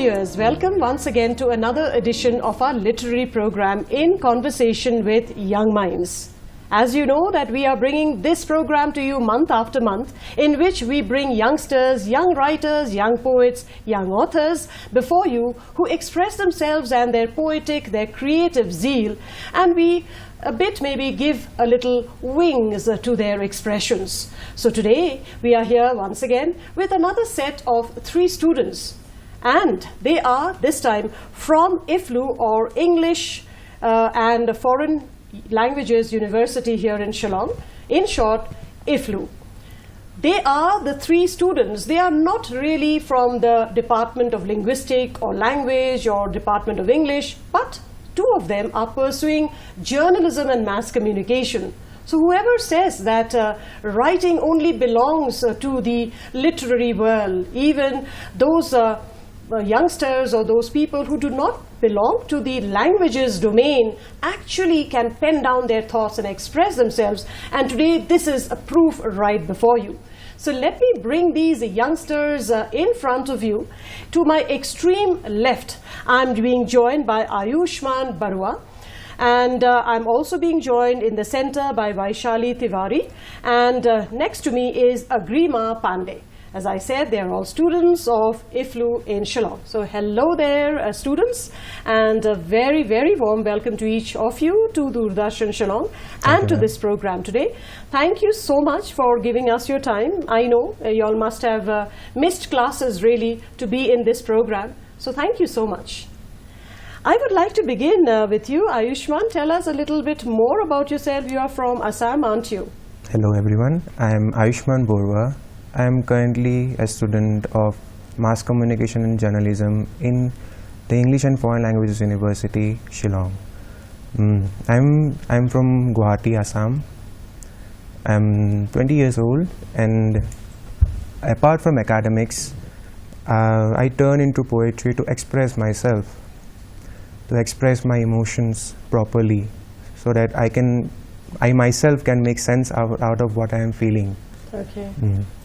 viewers, welcome once again to another edition of our literary program In Conversation with Young Minds. As you know that we are bringing this program to you month after month, in which we bring youngsters, young writers, young poets, young authors before you who express themselves and their poetic, their creative zeal, and we a bit maybe give a little wings to their expressions. So today we are here once again with another set of 3 students, and they are this time from EFLU, or English and Foreign Languages University here in Shillong, in short EFLU. They are the 3 students. They are not really from the Department of Linguistic or Language or Department of English, but 2 of them are pursuing journalism and mass communication. So whoever says that writing only belongs to the literary world, even those youngsters or those people who do not belong to the languages domain actually can pen down their thoughts and express themselves. And today this is a proof right before you. So let me bring these youngsters in front of you. To my extreme left, I'm being joined by Ayushman Barua, and I'm also being joined in the center by Vaishali Tiwari, and next to me is Agrima Pandey. As I said, they are all students of EFLU in Shillong. So hello there, students, and a very, very warm welcome to each of you to Doordarshan Shillong and to this program today. Thank you so much for giving us your time. I know you all must have missed classes really to be in this program. So thank you so much. I would like to begin with you, Ayushman. Tell us a little bit more about yourself. You are from Assam, aren't you? Hello everyone, I am Ayushman Borwa. I am currently a student of Mass Communication and Journalism in the English and Foreign Languages University, Shillong. I'm from Guwahati, Assam. I'm 20 years old, and apart from academics, I turn into poetry to express myself, to express my emotions properly, so that I myself can make sense out of what I am feeling. Okay.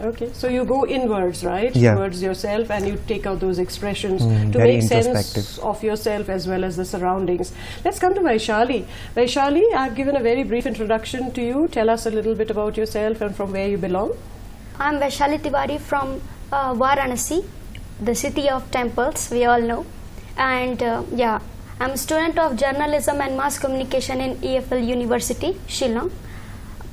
Okay. So you go inwards, right? Yeah. Towards yourself, and you take out those expressions to very make sense of yourself as well as the surroundings. Let's come to Vaishali. Vaishali, I've given a very brief introduction to you. Tell us a little bit about yourself and from where you belong. I'm Vaishali Tiwari from Varanasi, the city of temples, we all know. And yeah, I'm a student of journalism and mass communication in EFLU University, Shillong.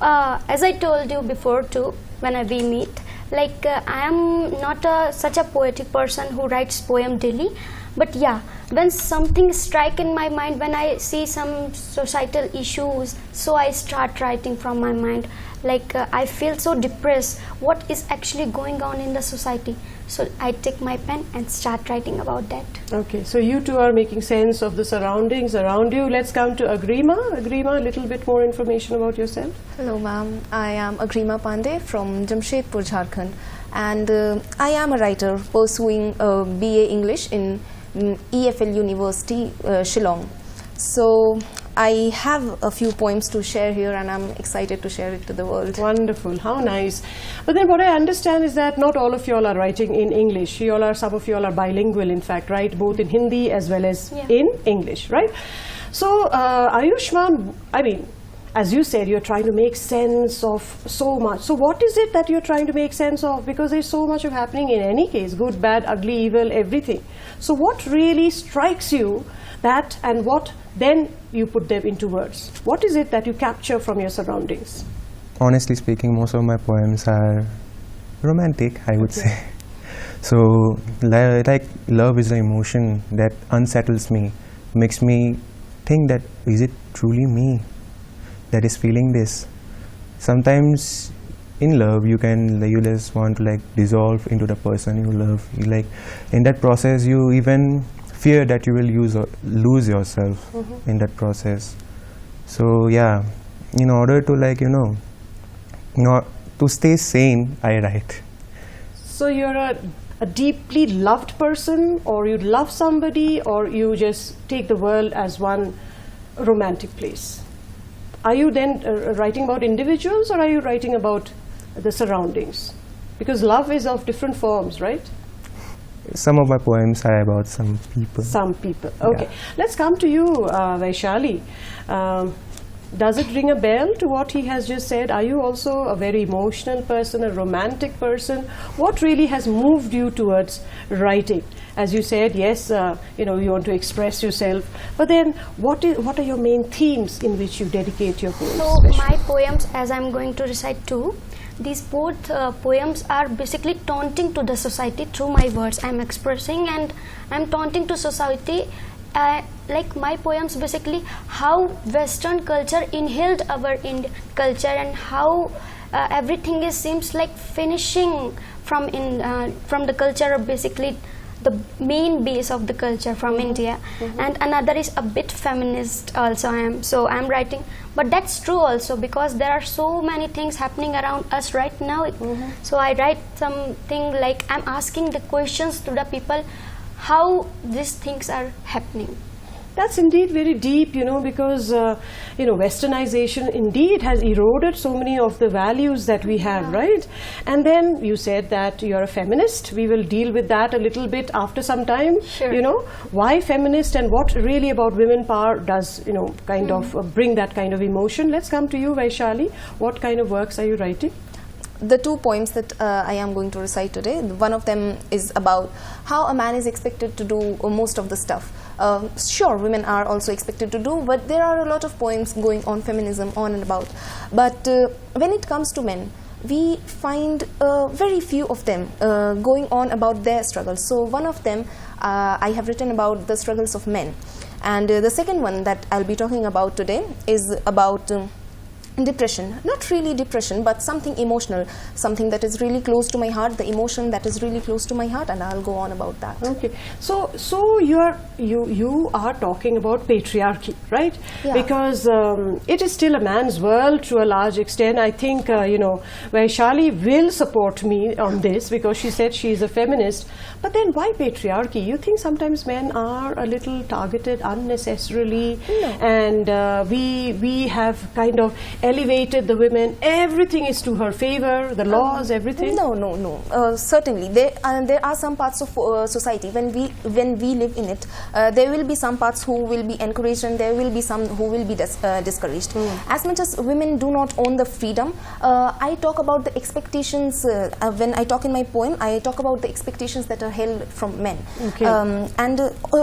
As I told you before too, when we meet, like I am not such a poetic person who writes poem daily, but yeah, when something strikes in my mind, when I see some societal issues, so I start writing from my mind. Like I feel so depressed, what is actually going on in the society? So I take my pen and start writing about that. Okay, so you two are making sense of the surroundings around you. Let's come to Agrima. Agrima, a little bit more information about yourself. Hello ma'am, I am Agrima Pandey from Jamshedpur, Jharkhand, and I am a writer pursuing BA English in EFLU University, Shillong. So I have a few poems to share here, and I'm excited to share it to the world. Wonderful, how nice. But then what I understand is that not all of you all are writing in English. Some of you all are bilingual, in fact, right? Both in Hindi as well as in English, right? So Ayushman, I mean, as you said, you're trying to make sense of so much. So what is it that you're trying to make sense of? Because there's so much of happening in any case, good, bad, ugly, evil, everything. So what really strikes you that, and what then you put them into words? What is it that you capture from your surroundings? Honestly speaking, most of my poems are romantic, I would say. So like love is an emotion that unsettles me, makes me think that is it truly me that is feeling this? Sometimes in love you just want to like dissolve into the person you love. Like in that process you even fear that you will lose yourself in that process. So yeah, in order to like to stay sane, I write. So you're a deeply loved person, or you love somebody, or you just take the world as one romantic place? Are you then writing about individuals, or are you writing about the surroundings? Because love is of different forms, right? some of my poems are about some people. Some people. Okay. Yeah. Let's come to you, Vaishali. Does it ring a bell to what he has just said? Are you also a very emotional person, a romantic person? What really has moved you towards writing? As you said, yes, you know, you want to express yourself. But then, what are your main themes in which you dedicate your poems? So especially? my poems, as I'm going to recite too, these both poems are basically taunting to the society through my words. I'm expressing and I'm taunting to society. Like my poems basically how Western culture inhaled our Indian culture and how everything seems like finishing from the culture of basically the main base of the culture from India. And another is a bit feminist also. I'm writing, but that's true also because there are so many things happening around us right now. So I write something like I'm asking the questions to the people how these things are happening. That's indeed very deep, you know, because, you know, westernization indeed has eroded so many of the values that we have, right? And then you said that you're a feminist. We will deal with that a little bit after some time. Sure. You know, why feminist and what really about women power does, you know, kind of bring that kind of emotion. Let's come to you, Vaishali. What kind of works are you writing? The two poems that I am going to recite today, one of them is about how a man is expected to do most of the stuff. Sure, women are also expected to do, but there are a lot of poems going on feminism, on and about. But when it comes to men, we find very few of them going on about their struggles. So one of them, I have written about the struggles of men. And the second one that I'll be talking about today is about depression. Not really depression, but something emotional, something that is really close to my heart, the emotion that is really close to my heart, and I'll go on about that. Okay, so you are talking about patriarchy, right? Yeah. Because it is still a man's world to a large extent. I think you know, Vaishali will support me on this because she said she is a feminist. But then why patriarchy? You think sometimes men are a little targeted unnecessarily, and we have kind of elevated the women. Everything is to her favor, the laws, everything. No. Certainly, there are some parts of society when we live in it. There will be some parts who will be encouraged, and there will be some who will be discouraged. As much as women do not own the freedom, I talk about the expectations. When I talk in my poem, I talk about the expectations that are held from men. Okay.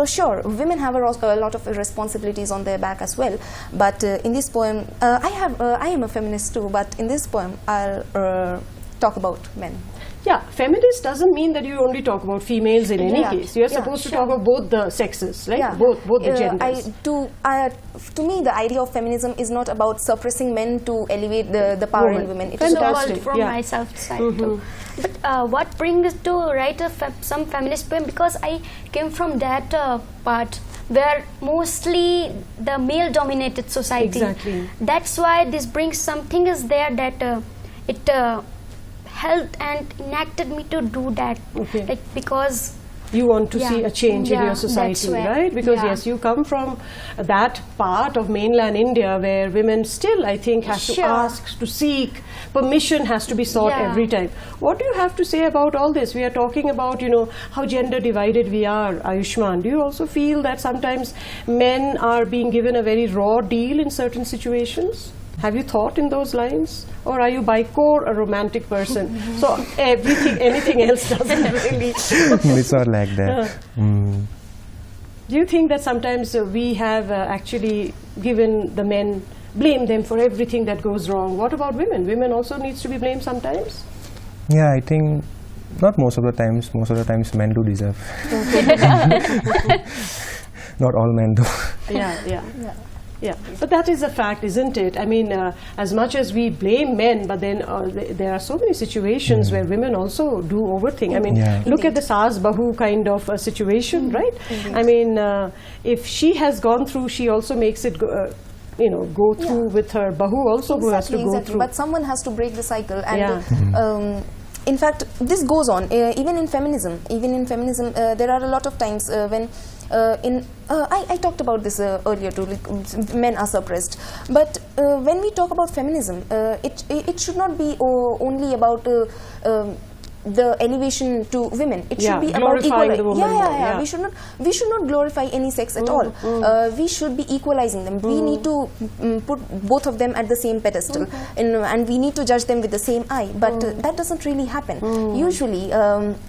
Sure, women have a lot of responsibilities on their back as well. But in this poem, I am a feminist too, but in this poem I'll talk about men. Yeah, feminist doesn't mean that you only talk about females in any case. You're supposed to talk about both the sexes, right? Both the genders. To me, the idea of feminism is not about suppressing men to elevate the power in women. It is Fantastic. From myself side too. But what brings to write some feminist poem, because I came from that part where mostly the male dominated society. Exactly. That's why this brings something is there that it helped and enacted me to do that. Okay. Like because you want to see a change in your society, that's where, right? Because yes, you come from that part of mainland India where women still, I think, have to ask, to seek permission, has to be sought every time. What do you have to say about all this? We are talking about, you know, how gender divided we are, Ayushman. Do you also feel that sometimes men are being given a very raw deal in certain situations? Have you thought in those lines? Or are you by core a romantic person? So anything else doesn't really... It's not like that. Do you think that sometimes we have actually given the men, blame them for everything that goes wrong? What about women? Women also needs to be blamed sometimes? Yeah, I think not most of the times. Most of the times men do deserve. Not all men do. Yeah, but that is a fact, isn't it? I mean, as much as we blame men, but then there are so many situations where women also do overthink. I mean, look at the Saas Bahu kind of situation, right? I mean, if she has gone through, she also makes it go through with her Bahu also, who has to go through. But someone has to break the cycle. And in fact, this goes on even in feminism. There are a lot of times when I talked about this earlier too, like, men are suppressed. But when we talk about feminism, it should not be only about the elevation to women. It Yeah, should be about glorifying the woman yeah, more, yeah, yeah. yeah. We should not glorify any sex at all. We should be equalizing them. We need to put both of them at the same pedestal, and we need to judge them with the same eye. But that doesn't really happen. Usually,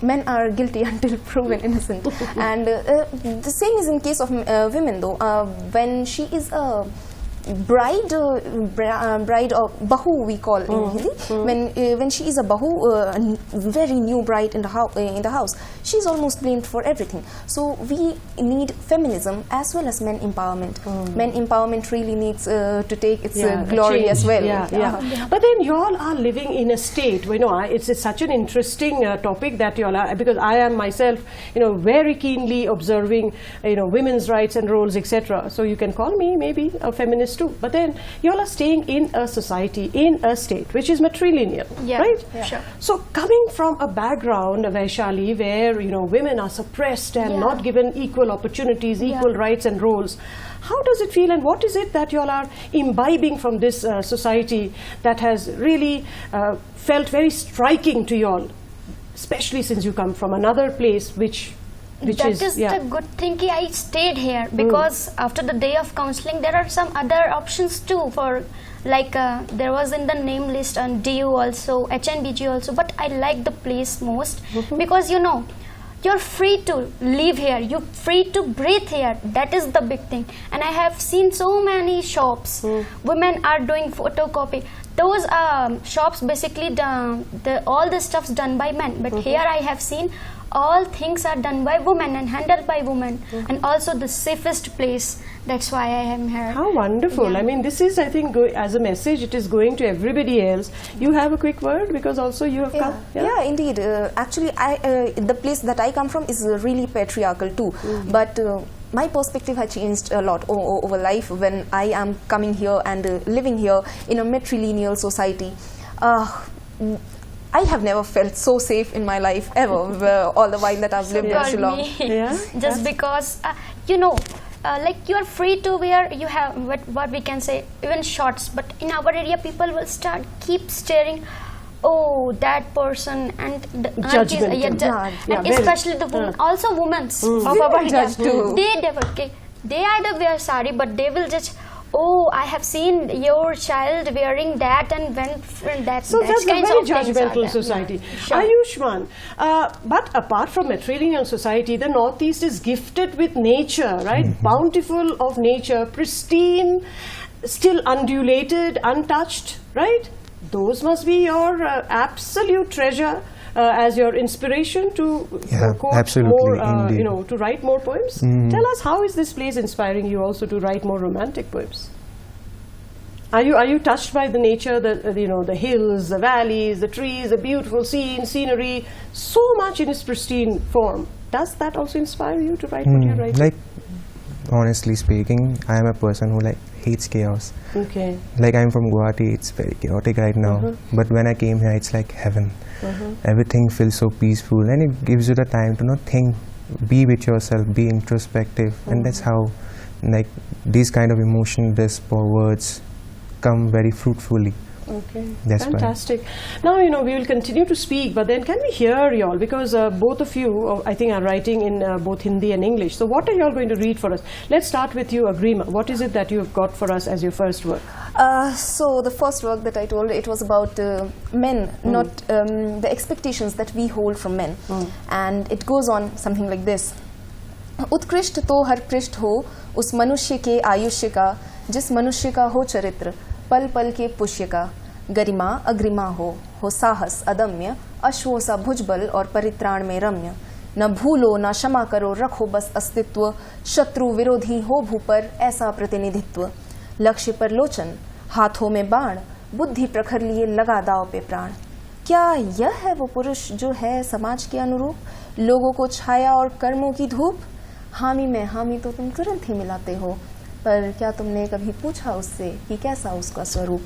men are guilty until proven innocent, and the same is in case of women. Though, when she is a bride or bahu we call in Hindi, when she is a bahu, a very new bride in the house, she is almost blamed for everything. So we need feminism as well as men empowerment. Men empowerment really needs to take its glory change. as well. Yeah. But then you all are living in a state, it's such an interesting topic that you all are, because I am myself, very keenly observing, women's rights and roles, etc. So you can call me maybe a feminist too. But then you all are staying in a society, in a state which is matrilineal, right? Yeah. Sure. So coming from a background, Vaishali, where women are suppressed and not given equal opportunities, equal rights and roles, how does it feel, and what is it that you all are imbibing from this society that has really felt very striking to you all, especially since you come from another place which that is the good thing I stayed here, because after the day of counseling there are some other options too, for like there was in the name list on DU also, HNDG also, but I like the place most because you're free to live here, you're free to breathe here. That is the big thing. And I have seen so many shops, women are doing photocopy. Those shops basically all the stuff's done by men, but here I have seen all things are done by women and handled by women, and also the safest place. That's why I am here. How wonderful. Yeah. I mean, this is, I think, as a message, it is going to everybody else. You have a quick word, because also you have come. Yeah, indeed. Actually, the place that I come from is really patriarchal too. But my perspective has changed a lot over life when I am coming here and living here in a matrilineal society. I have never felt so safe in my life ever, all the while that I've lived in Shillong. Just because, like you are free to wear, you have what we can say, even shorts, but in our area people will keep staring, oh, that person, and the judgment, and especially the women, also women of our area, they either wear sari, but they will just, oh, I have seen your child wearing that and went from that. So that's a very judgmental society. Sure. Ayushman, but apart from matrilineal society, the Northeast is gifted with nature, right? Bountiful of nature, pristine, still undulated, untouched, right? Those must be your absolute treasure as your inspiration to quote more, to write more poems. Tell us, how is this place inspiring you also to write more romantic poems? Are you touched by the nature, the hills, the valleys, the trees, the beautiful scenery, so much in its pristine form? Does that also inspire you to write what you write? Like, honestly speaking, I am a person who hates chaos. Okay. Like, I'm from Guwahati, it's very chaotic right now. But when I came here, it's like heaven. Everything feels so peaceful, and it gives you the time to not think, be with yourself, be introspective, and that's how these kind of emotion, these words come very fruitfully. Okay, that's fantastic. Now, we will continue to speak, but then can we hear you all? Because both of you, I think, are writing in both Hindi and English. So what are you all going to read for us? Let's start with you, Agrima. What is it that you have got for us as your first work? So the first work that I told, it was about men, not the expectations that we hold from men. And it goes on something like this. उत्कृष्ट तो हर पृष्ठ हो उस मनुष्य के आयुष्य का, जिस मनुष्य का हो चरित्र पल पल के पुष्य का, गरिमा अग्रिमा हो साहस अदम्य, अश्वों सा भुजबल और परित्राण में रम्य, न भूलो न क्षमा करो रखो बस अस्तित्व, शत्रु विरोधी हो भूपर ऐसा प्रतिनिधित्व, लक्ष्य पर लोचन हाथों में बाण, बुद्धि प्रखर लिए लगा दाव पे प्राण। क्या यह है वो पुरुष जो है समाज के अनुरूप, लोगों को छाया और कर्मों की धूप? हामी में हामी तो तुम तुरंत ही मिलाते हो, पर क्या तुमने कभी पूछा उससे कि कैसा उसका स्वरूप?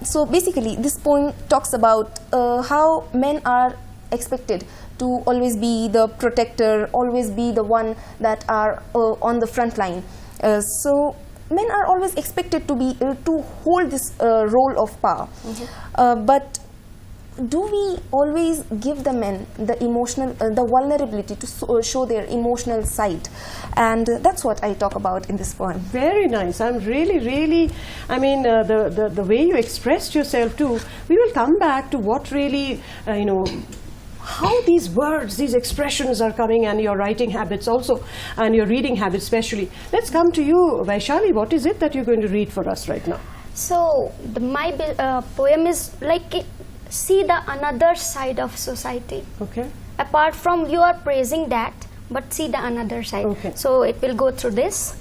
So basically this poem talks about how men are expected to always be the protector, always be the one that are on the front line. So men are always expected to be to hold this role of power. But do we always give the men the emotional, the vulnerability to show their emotional side? And that's what I talk about in this poem. Very nice. I'm really, I mean, the way you expressed yourself too. We will come back to what really, how these words, these expressions are coming, and your writing habits also, and your reading habits especially. Let's come to you, Vaishali. What is it that you're going to read for us right now? So my poem is like, see the another side of society. Okay. Apart from you are praising that, but see the another side. Okay. So it will go through this.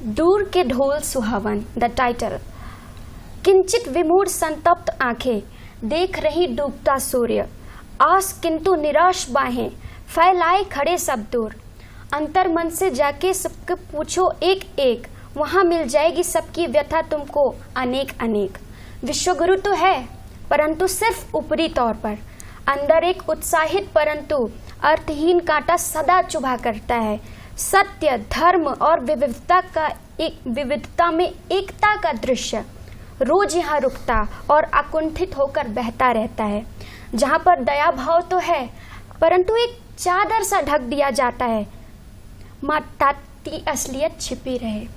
दूर के ढोल सुहावन, the title. किंचित विमूढ़ संतप्त आंखें देख रही डूबता सूर्य, आस किंतु निराश बाहें फैलाए खड़े सब दूर. अंतर मन से जाके सबके पूछो एक एक, वहाँ मिल जाएगी सबकी व्यथा तुमको अनेक अनेक. विश्वगुरु तो है परंतु सिर्फ ऊपरी तौर पर, अंदर एक उत्साहित परंतु अर्थहीन कांटा सदा चुभा करता है. सत्य, धर्म और विविधता में एकता का दृश्य रोज यहाँ रुकता और अकुंठित होकर बहता रहता है. जहाँ पर दया भाव तो है परंतु एक चादर सा ढक दिया जाता है, माता की असलियत छिपी रहे.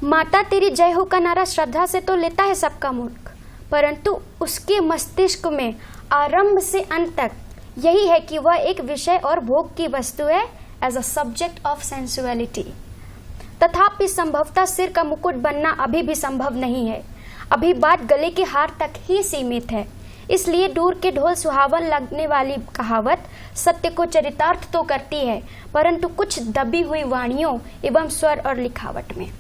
माता तेरी जय हो का नारा श्रद्धा से तो लेता है सबका मुल्क, परंतु उसके मस्तिष्क में आरंभ से अंत तक यही है कि वह एक विषय और भोग की वस्तु है, as a subject of sensuality. तथापि संभवतः सिर का मुकुट बनना अभी भी संभव नहीं है. अभी बात गले के हार तक ही सीमित है. इसलिए दूर के ढोल सुहावन लगने वाली कहावत सत्य को चरितार्थ तो करती है, परंतु कुछ दबी हुई वाणियों एवं स्वर और लिखावट में.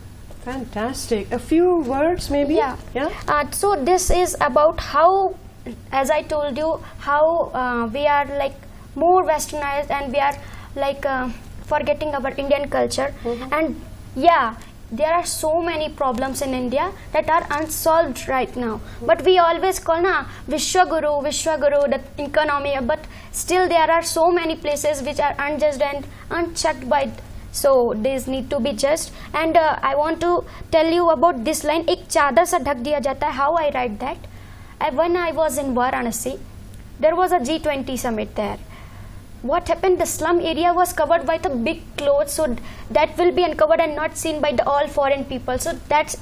Fantastic. A few words maybe? Yeah. So this is about how, as I told you, how we are like more westernized and we are like forgetting our Indian culture. And yeah, there are so many problems in India that are unsolved right now. But we always call Vishwaguru, the economy. But still there are so many places which are unjust and unchecked by. So these need to be judged. And I want to tell you about this line, एक चादर सा ढक दिया जाता है. How I write that? When I was in Varanasi, there was a G20 summit there. What happened? The slum area was covered by the big clothes, so that will be uncovered and not seen by the all foreign people. So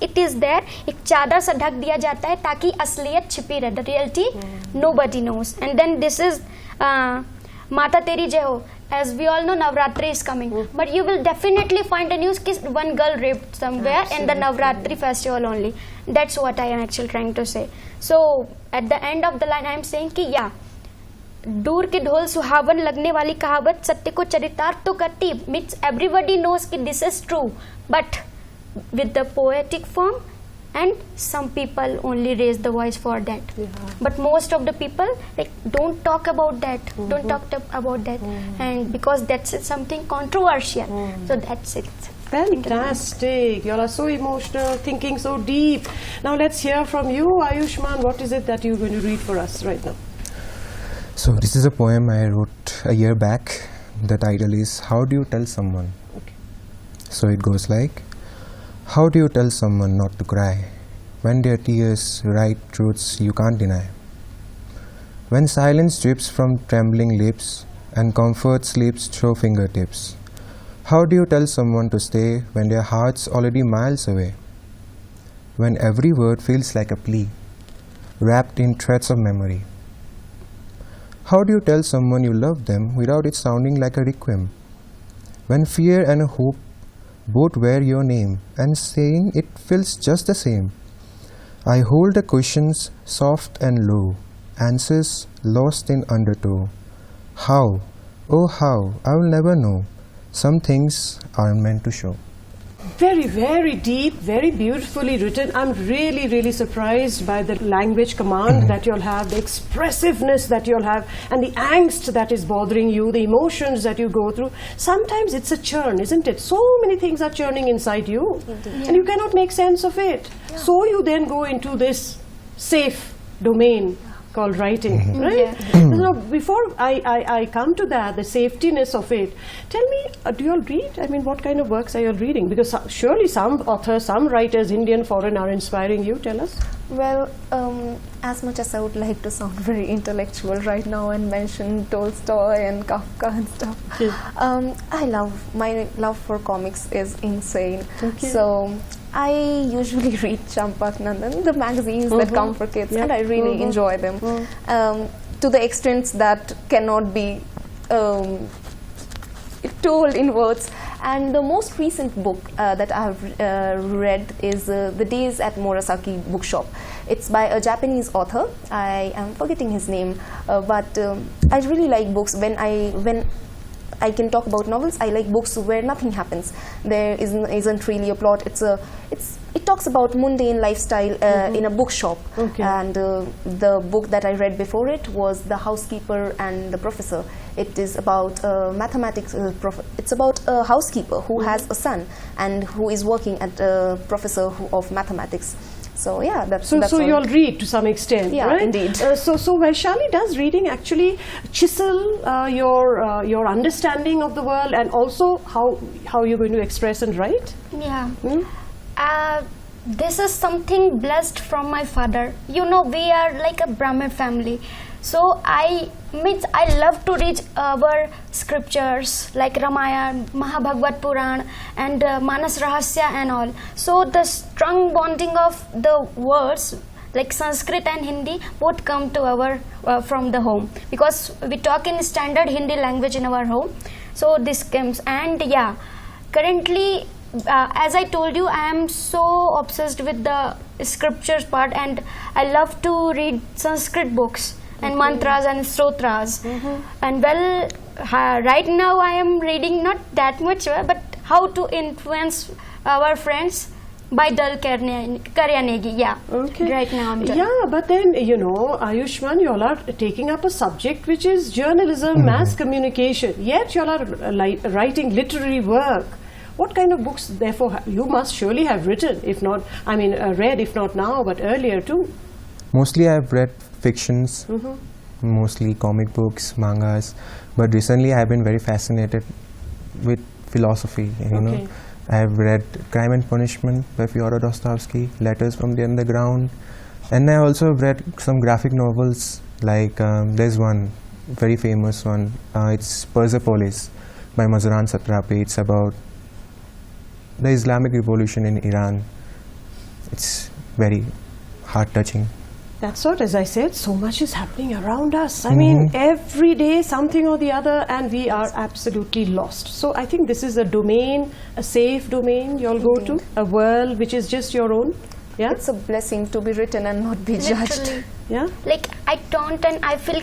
it is there. एक चादर सा ढक दिया जाता है ताकि असलियत छिपी रहे. The reality nobody knows. And then this is माता तेरी जय हो. As we all know, Navratri is coming, but you will definitely find a news that one girl raped somewhere in the Navratri festival only. That's what I am actually trying to say. So at the end of the line, I am saying कि yeah, दूर के ढोल सुहावन लगने वाली कहावत सत्य को चरितार्थ तो करती. Means everybody knows कि this is true, but with the poetic form, and some people only raise the voice for that. But most of the people like don't talk about that, don't talk about that, and because that's something controversial. So that's it. Fantastic. You all are so emotional, thinking so deep. Now let's hear from you, Ayushman. What is it that you're going to read for us right now? So this is a poem I wrote a year back. The title is How Do You Tell Someone? Okay. So it goes like, how do you tell someone not to cry when their tears write truths you can't deny? When silence drips from trembling lips and comfort sleeps through fingertips, how do you tell someone to stay when their heart's already miles away? When every word feels like a plea, wrapped in threads of memory. How do you tell someone you love them without it sounding like a requiem? When fear and hope both wear your name and saying it feels just the same. I hold the questions soft and low, answers lost in undertow. How, oh how, I will never know. Some things aren't meant to show. Very, very deep, very beautifully written. I'm really, really surprised by the language command that you'll have, the expressiveness that you'll have, and the angst that is bothering you, the emotions that you go through. Sometimes it's a churn, isn't it? So many things are churning inside you, and you cannot make sense of it. So you then go into this safe domain called writing, right? So before I come to that, the safetiness of it, tell me, do you all read? I mean, what kind of works are you all reading? Because surely some authors, some writers, Indian, foreign, are inspiring you. Tell us. Well, as much as I would like to sound very intellectual right now and mention Tolstoy and Kafka and stuff, my love for comics is insane. Okay. So I usually read Champak Nandan, the magazines that come for kids, and I really enjoy them to the extent that cannot be told in words. And the most recent book that I have read is The Days at Murasaki Bookshop. It's by a Japanese author. I am forgetting his name, but I really like books. When I can talk about novels, I like books where nothing happens. There isn't really a plot. It talks about mundane lifestyle in a bookshop. Okay. And the book that I read before it was The Housekeeper and the Professor. It is about mathematics. It's about a housekeeper who has a son and who is working at a professor of mathematics. So yeah, that's So all. you all read to some extent, Yeah, right? indeed. So Vaishali, does reading actually chisel your understanding of the world, and also how you're going to express and write? Yeah. This is something blessed from my father. You know, we are like a Brahmin family. So I love to read our scriptures like Ramayana, Mahabhagavad Puran, and Manas Rahasya and all. So the strong bonding of the words like Sanskrit and Hindi both come to our from the home, because we talk in standard Hindi language in our home. So this comes, and yeah, currently as I told you, I am so obsessed with the scriptures part, and I love to read Sanskrit books and mantras and stotras. And well, right now I am reading not that much, but How to Influence Our Friends by Dal Karyanegi. Yeah, Okay. right now I'm done. Yeah, but then, Ayushman, you all are taking up a subject which is journalism, mass communication, yet you all are writing literary work. What kind of books, therefore, you must surely have written, if not, read, if not now, but earlier too? Mostly I've read fictions, mostly comic books, mangas, but recently I've been very fascinated with philosophy. You know, I've read Crime and Punishment by Fyodor Dostoevsky, Letters from the Underground, and I also have read some graphic novels. Like there's one very famous one. It's Persepolis by Mazran Satrapi. It's about the Islamic Revolution in Iran. It's very heart-touching. That's what, as I said, so much is happening around us. I mean, every day something or the other, and we are absolutely lost. So I think this is a domain, a safe domain you all go to, a world which is just your own. Yeah? It's a blessing to be written and not be judged. Literally. Yeah? Like I don't, and I feel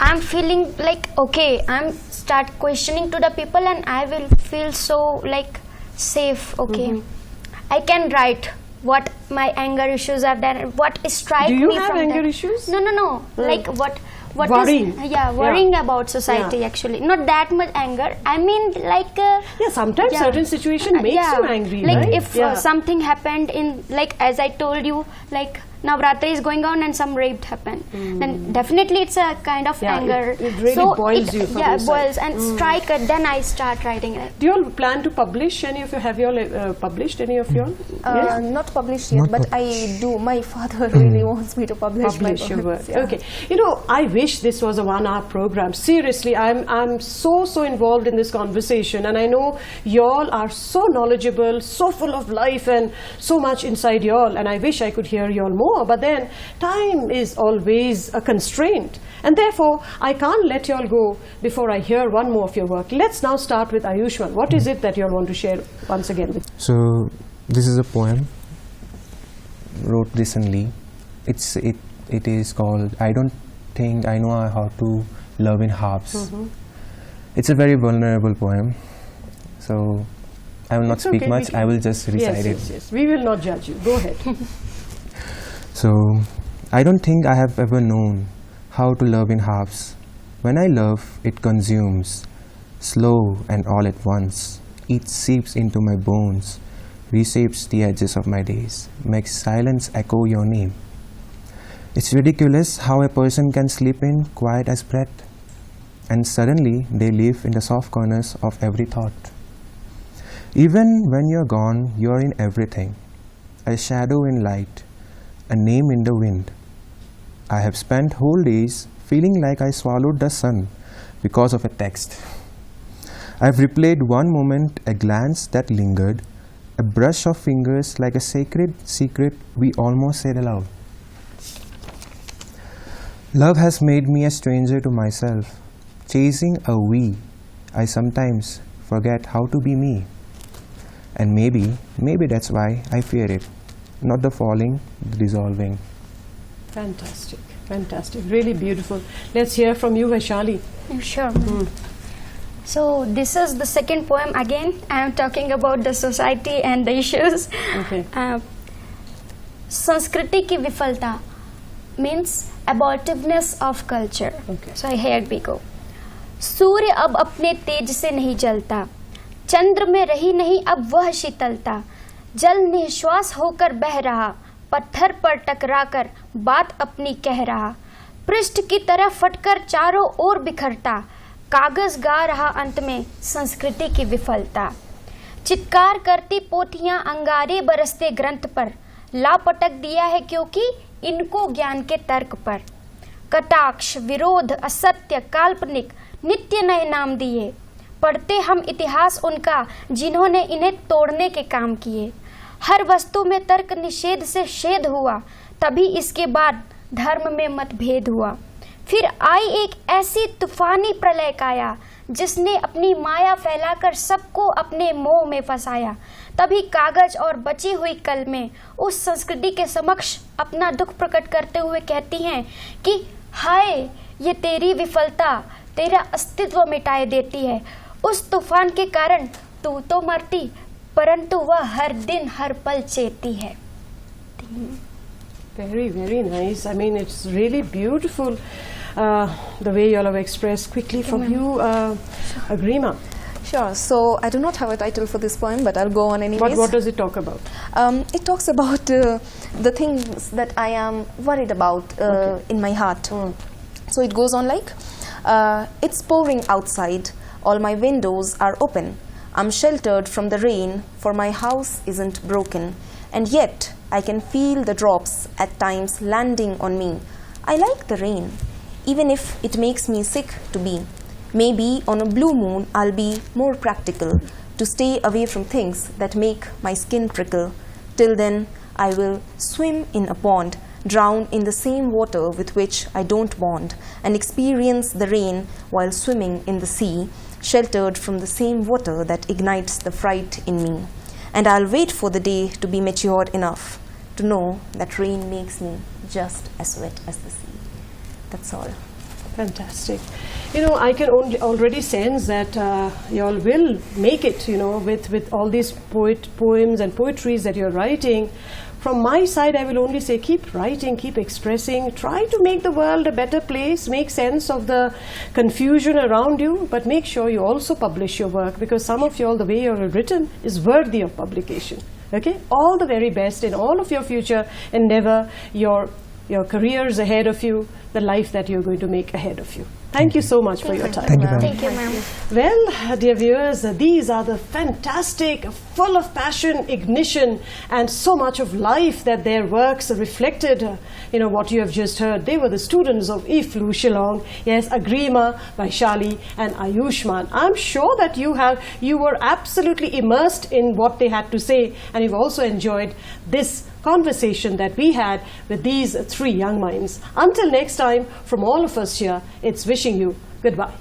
I'm feeling like, okay, I'm start questioning to the people, and I will feel so like safe. Okay, I can write what my anger issues are there, what strike Do me you from have anger that. issues? No. Like what Worrying. is worrying about society. Yeah. Actually, not that much anger. I mean, like Yeah, sometimes certain situation makes you angry, like right? if something happened in, like as I told you, like Navratri is going on and some rape happened, then definitely it's a kind of anger. It really boils you from inside. Boils and strike it. Then I start writing it. Do you all plan to publish any of you? Have you all published any of you all? Yes? Not published yet, but I do. My father really wants me to publish my Your work. books. Yeah. Okay. I wish this was a 1-hour program. Seriously, I'm so involved in this conversation, and I know y'all are so knowledgeable, so full of life, and so much inside y'all, and I wish I could hear y'all more. But then time is always a constraint, and therefore I can't let y'all go before I hear one more of your work. Let's now start with Ayushman. What is it that y'all want to share once again with? So this is a poem wrote recently. It is called I Don't Think I Know How to Love in Halves. It's a very vulnerable poem, so I will not It's speak okay, much. I will just recite it. Yes. We will not judge you. Go ahead. So, I don't think I have ever known how to love in halves. When I love, it consumes, slow and all at once. It seeps into my bones, reshapes the edges of my days, makes silence echo your name. It's ridiculous how a person can slip in quiet as breath, and suddenly they live in the soft corners of every thought. Even when you're gone, you're in everything, a shadow in light, a name in the wind. I have spent whole days feeling like I swallowed the sun because of a text. I've replayed one moment, a glance that lingered, a brush of fingers like a sacred secret we almost said aloud. Love has made me a stranger to myself. Chasing a we, I sometimes forget how to be me. And maybe that's why I fear it. Not the falling, the dissolving. Fantastic, fantastic, really beautiful. Let's hear from you, Vaishali. Sure. So this is the second poem. Again, I am talking about the society and the issues. Okay. Sanskriti ki vifalta means abortiveness of culture. Okay. So here we go. सूर्य अब अपने तेज से नहीं जलता, चंद्र में रही नहीं अब वह शीतलता, जल निश्वास होकर बह रहा, पत्थर पर टकराकर बात अपनी कह रहा, पृष्ठ की तरह फटकर चारों ओर बिखरता, कागज गा रहा अंत में संस्कृति की विफलता। चित्कार करती पोथियां अंगारे बरसते ग्रंथ पर, लापटक दिया है क्योंकि इनको ज्ञान के तर्क पर। कटाक्ष, विरोध, असत्य, काल्पनिक नित्य नए नाम दिए, पढ़ते हम इतिहास उनका जिन्होंने इन्हें तोड़ने के काम किए। हर वस्तु में तर्क निषेध से शेद हुआ, तभी इसके बाद धर्म में मतभेद हुआ। फिर आई एक ऐसी तूफानी प्रलय काया, जिसने अपनी माया फैलाकर सबको अपने मोह में फंसाया। तभी कागज और बची हुई कलमें उस संस्कृति के समक्ष अपना दुख प्रकट करते हुए कहती हैं कि हाय, ये तेरी विफलता तेरा अस्तित्व मिटाए देती है। उस तूफान के कारण तू तो मरती, परंतु वह हर दिन हर पल चेती है। Very, very nice. I mean, it's really beautiful the way you all have expressed. Quickly from you, Agrima. Sure. So I do not have a title for this poem, but I'll go on anyways. But what does it talk about? It talks about the things that I am worried about in my heart. So it goes on like, it's pouring outside, all my windows are open. I'm sheltered from the rain, for my house isn't broken. And yet, I can feel the drops at times landing on me. I like the rain, even if it makes me sick to be. Maybe on a blue moon, I'll be more practical, to stay away from things that make my skin prickle. Till then, I will swim in a pond, drown in the same water with which I don't bond, and experience the rain while swimming in the sea, sheltered from the same water that ignites the fright in me. And I'll wait for the day to be matured enough to know that rain makes me just as wet as the sea. That's all. Fantastic. You know, I can already sense that you all will make it, you know, with all these poems and poetries that you're writing. From my side, I will only say keep writing, keep expressing, try to make the world a better place, make sense of the confusion around you, but make sure you also publish your work, because some of you all, the way you have written is worthy of publication. Okay? All the very best in all of your future endeavor, your careers ahead of you, the life that you're going to make ahead of you. Thank you so much for your time. Thank you, ma'am. Thank you, ma'am. Well, dear viewers, these are the fantastic, full of passion, ignition, and so much of life that their works reflected. You know, what you have just heard. They were the students of EFLU Shillong. Yes, Agrima, Vaishali, and Ayushman. I'm sure that you were absolutely immersed in what they had to say, and you've also enjoyed this conversation that we had with these three young minds. Until next time, from all of us here, it's wishing you goodbye.